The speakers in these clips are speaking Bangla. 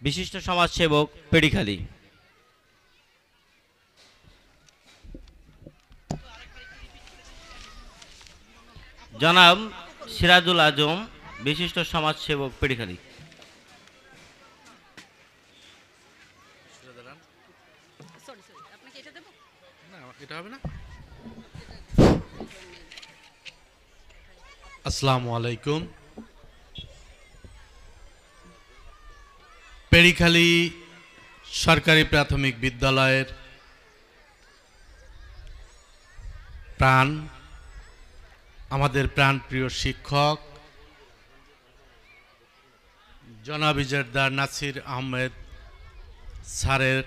বিশিষ্ট সমাজসেবক পেড়িখালী। জনাব সিরাজুল আজম, বিশিষ্ট সমাজসেবক পেড়িখালী। আসসালামু আলাইকুম। পেড়িখালী সরকারি প্রাথমিক বিদ্যালয়ের প্রাণ, আমাদের প্রাণপ্রিয় শিক্ষক জনাব ইজারদার নাসির আহমেদ স্যারের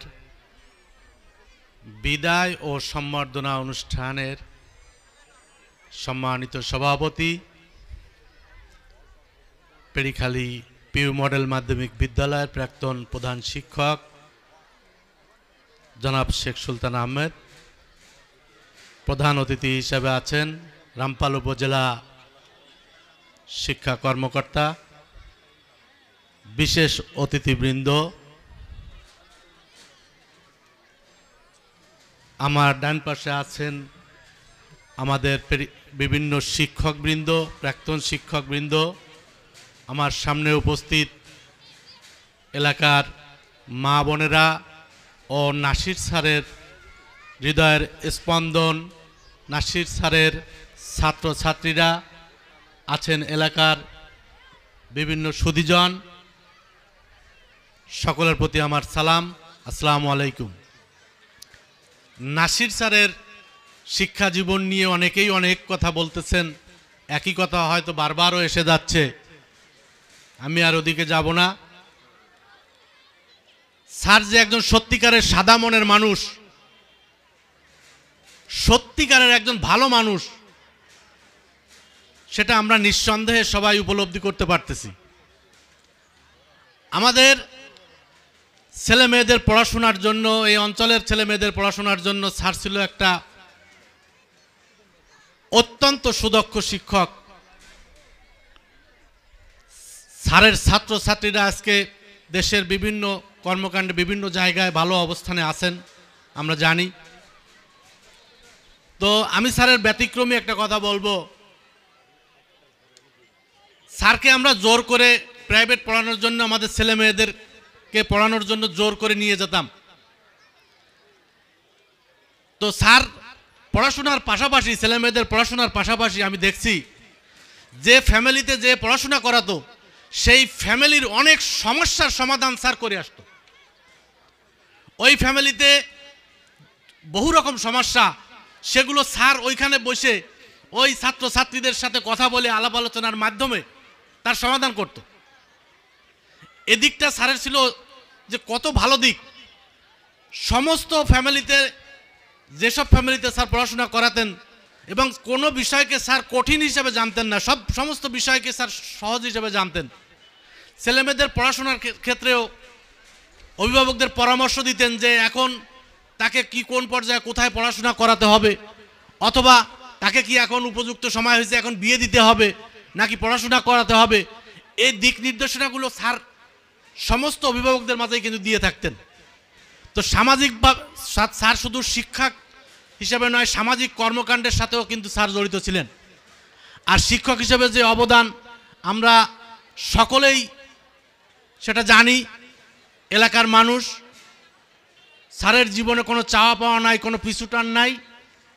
বিদায় ও সম্বর্ধনা অনুষ্ঠানের সম্মানিত সভাপতি, পেড়িখালী পিউ মডেল মাধ্যমিক বিদ্যালয়ের প্রাক্তন প্রধান শিক্ষক জনাব শেখ সুলতান আহমেদ, প্রধান অতিথি হিসেবে আছেন রামপাল উপজেলা শিক্ষা কর্মকর্তা, বিশেষ অতিথিবৃন্দ, আমার ডান পাশে আছেন আমাদের বিভিন্ন শিক্ষকবৃন্দ, প্রাক্তন শিক্ষকবৃন্দ, আমার সামনে উপস্থিত এলাকার মা বোনেরা ও নাসির স্যারের হৃদয়ের স্পন্দন, নাসির স্যারের ছাত্রছাত্রীরা আছেন, এলাকার বিভিন্ন সুধীজন, সকলের প্রতি আমার সালাম, আসসালামু আলাইকুম। নাসির স্যারের শিক্ষা জীবন নিয়ে অনেকেই অনেক কথা বলতেছেন, একই কথা হয়তো বারবারও এসে যাচ্ছে, আমি আর ওদিকে যাব না। স্যার যে একজন সত্যিকারের সাদা মনের মানুষ, সত্যিকারের একজন ভালো মানুষ, সেটা আমরা নিঃসন্দেহে সবাই উপলব্ধি করতে পারতেছি। আমাদের ছেলে মেয়েদের পড়াশোনার জন্য, এই অঞ্চলের ছেলে মেয়েদের পড়াশোনার জন্য স্যার ছিল একটা অত্যন্ত সুদক্ষ শিক্ষক। স্যারের ছাত্রছাত্রীরা আজকে দেশের বিভিন্ন কর্মকাণ্ডে বিভিন্ন জায়গায় ভালো অবস্থানে আছেন, আমরা জানি। তো আমি স্যারের ব্যতিক্রমী একটা কথা বলবো, স্যারকে আমরা জোর করে প্রাইভেট পড়ানোর জন্য, আমাদের ছেলে মেয়েদেরকে পড়ানোর জন্য জোর করে নিয়ে যেতাম। তো স্যার পড়াশোনার পাশাপাশি, ছেলে মেয়েদের পড়াশোনার পাশাপাশি আমি দেখছি যে ফ্যামিলিতে যে পড়াশোনা করাতো, সেই ফ্যামিলির অনেক সমস্যার সমাধান স্যার করে আসতো। ওই ফ্যামিলিতে বহু রকম সমস্যা, সেগুলো স্যার ওইখানে বসে ওই ছাত্রছাত্রীদের সাথে কথা বলে আলাপ আলোচনার মাধ্যমে তার সমাধান করত। এদিকটা স্যারের ছিল যে কত ভালো দিক। সমস্ত ফ্যামিলিতে, যেসব ফ্যামিলিতে স্যার পড়াশোনা করাতেন, এবং কোনো বিষয়কে স্যার কঠিন হিসেবে জানতেন না, সমস্ত বিষয়কে স্যার সহজ হিসেবে জানতেন। ছেলেমেয়েদের পড়াশোনার ক্ষেত্রেও অভিভাবকদের পরামর্শ দিতেন যে এখন তাকে কি কোন পর্যায়ে কোথায় পড়াশোনা করাতে হবে, অথবা তাকে কি এখন উপযুক্ত সময় হয়েছে, এখন বিয়ে দিতে হবে নাকি পড়াশোনা করাতে হবে। এই দিক নির্দেশনাগুলো স্যার সমস্ত অভিভাবকদের মাঝেই কিন্তু দিয়ে থাকতেন। তো সামাজিকভাবে স্যার শুধু শিক্ষক হিসেবে নয়, সামাজিক কর্মকাণ্ডের সাথেও কিন্তু স্যার জড়িত ছিলেন। আর শিক্ষক হিসেবে যে অবদান আমরা সকলেই সেটা জানি। এলাকার মানুষ, স্যারের জীবনে কোনো চাওয়া পাওয়া নাই, কোনো পিছুটান নাই।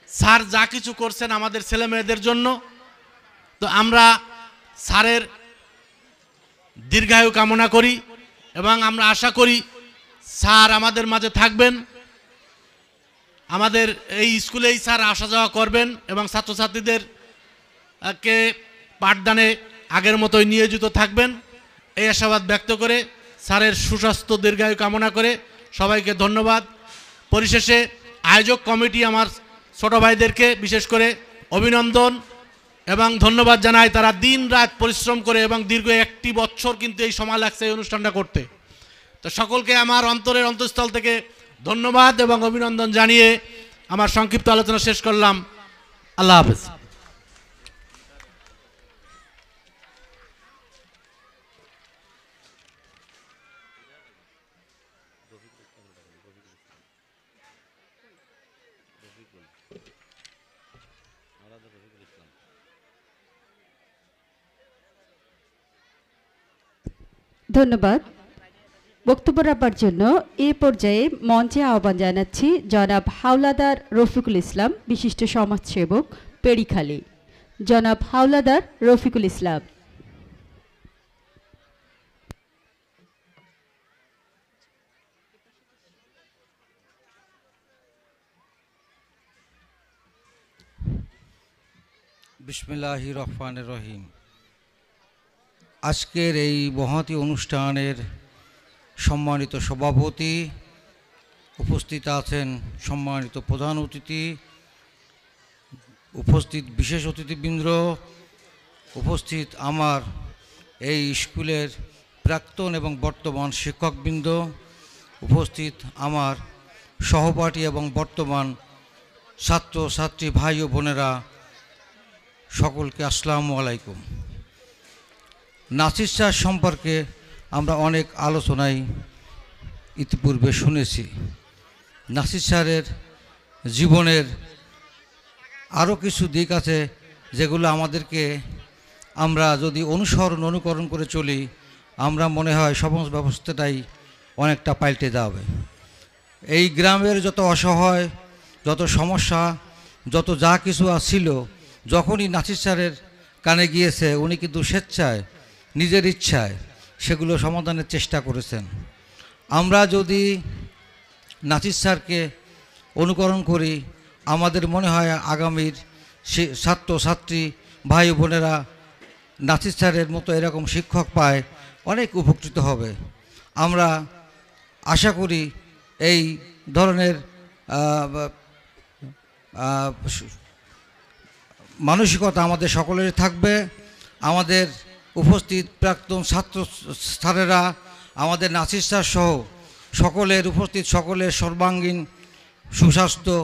স্যার যা কিছু করছেন আমাদের ছেলে মেয়েদের জন্য, তো আমরা স্যারের দীর্ঘায়ু কামনা করি এবং আমরা আশা করি স্যার আমাদের মাঝে থাকবেন, আমাদের এই স্কুলেই স্যার আসা যাওয়া করবেন এবং ছাত্রছাত্রীদেরকে পাঠদানে আগের মতোই নিয়োজিত থাকবেন, এই আশাবাদ ব্যক্ত করে স্যারের সুস্বাস্থ্য দীর্ঘায়ু কামনা করে সবাইকে ধন্যবাদ। পরিশেষে আয়োজক কমিটি, আমার ছোট ভাইদেরকে বিশেষ করে অভিনন্দন এবং ধন্যবাদ জানাই। তারা দিন রাত পরিশ্রম করে এবং দীর্ঘ 1 বছর কিন্তু এই সময় লাগছে এই অনুষ্ঠানটা করতে। তো সকলকে আমার অন্তরের অন্তঃস্থল থেকে ধন্যবাদ এবং অভিনন্দন জানিয়ে আমার সংক্ষিপ্ত আলোচনা শেষ করলাম। আল্লাহ হাফেজ। ধন্যবাদ। বক্তব্য রাখবার জন্য এ পর্যায়ে মঞ্চে আহ্বান জানাচ্ছি জনাব হাওলাদার রফিকুল ইসলাম, বিশিষ্ট সমাজসেবক, পেড়িখালী। জনাব হাওলাদার রফিকুল ইসলাম। বিসমিল্লাহির রহমানির রহিম। আজকের এই মহতী অনুষ্ঠানের সম্মানিত সভাপতি, উপস্থিত আছেন সম্মানিত প্রধান অতিথি, উপস্থিত বিশেষ অতিথিবৃন্দ, উপস্থিত আমার এই স্কুলের প্রাক্তন এবং বর্তমান শিক্ষকবৃন্দ, উপস্থিত আমার সহপাঠী এবং বর্তমান ছাত্র ছাত্রী ভাই ও বোনেরা, সকলকে আসসালামু আলাইকুম। নাসির স্যার সম্পর্কে আমরা অনেক আলোচনায় ইতিপূর্বে শুনেছি। নাসির স্যারের জীবনের আরও কিছু দিক আছে যেগুলো আমাদেরকে, আমরা যদি অনুকরণ করে চলি, আমরা মনে হয় সমাজ ব্যবস্থাটাই অনেকটা পাল্টে যাবে। এই গ্রামের যত অসহায়, যত সমস্যা, যত যা কিছু ছিল, যখনই নাসির স্যারের কানে গিয়েছে, উনি কিন্তু স্বেচ্ছায়, নিজের ইচ্ছায় সেগুলো সমাধানের চেষ্টা করেছেন। আমরা যদি নাসির স্যারকে অনুকরণ করি, আমাদের মনে হয় আগামীর ছাত্র ছাত্রী ভাই বোনেরা নাসির স্যারের মতো এরকম শিক্ষক পায় অনেক উপকৃত হবে। আমরা আশা করি এই ধরনের মানসিকতা আমাদের সকলের থাকবে। আমাদের উপস্থিত প্রাক্তন ছাত্র স্যারেরা, আমাদের নাসির স্যার সহ সকলের সর্বাঙ্গীন সুস্বাস্থ্য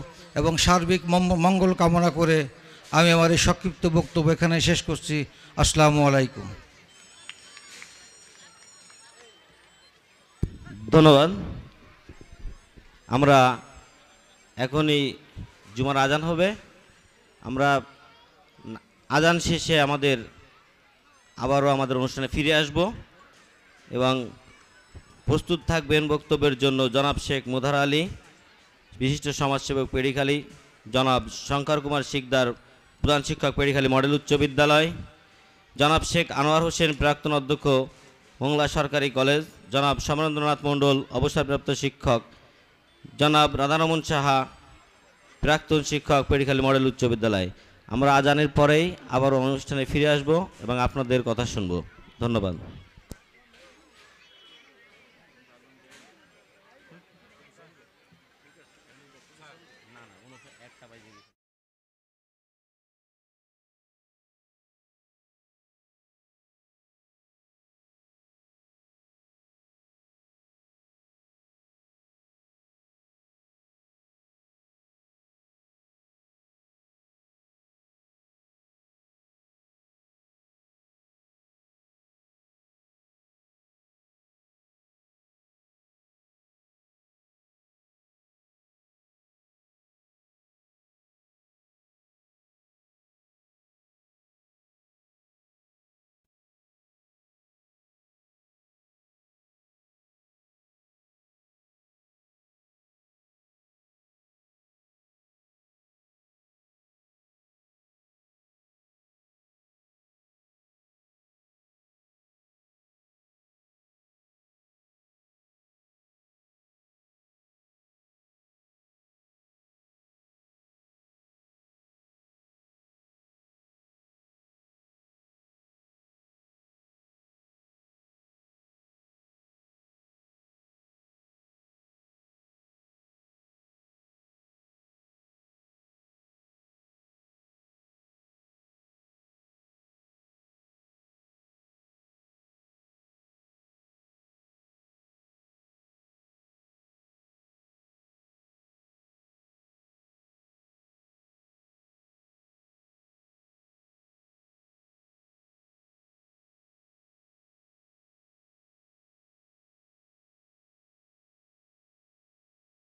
এবং সার্বিক মঙ্গল কামনা করে আমি আমার এই সংক্ষিপ্ত বক্তব্য এখানে শেষ করছি। আসসালামু আলাইকুম। ধন্যবাদ। আমরা এখনই জুমার আজান হবে। আমরা আজান শেষে আবারও আমাদের অনুষ্ঠানে ফিরে আসব এবং প্রস্তুত থাকবেন বক্তব্যের জন্য জনাব শেখ মুদার আলী, বিশিষ্ট সমাজসেবক, পেড়িখালী; জনাব শঙ্কর কুমার শিকদার, প্রধান শিক্ষক, পেড়িখালী মডেল উচ্চ বিদ্যালয়; জনাব শেখ আনোয়ার হোসেন, প্রাক্তন অধ্যক্ষ, মোংলা সরকারি কলেজ; জনাব সমরেন্দ্রনাথ মণ্ডল, অবসরপ্রাপ্ত শিক্ষক; জনাব রাধারমন সাহা, প্রাক্তন শিক্ষক, পেড়িখালী মডেল উচ্চ বিদ্যালয়। আমরা আজানের পরেই আবার অনুষ্ঠানে ফিরে আসব এবং আপনাদের কথা শুনব। ধন্যবাদ। একটা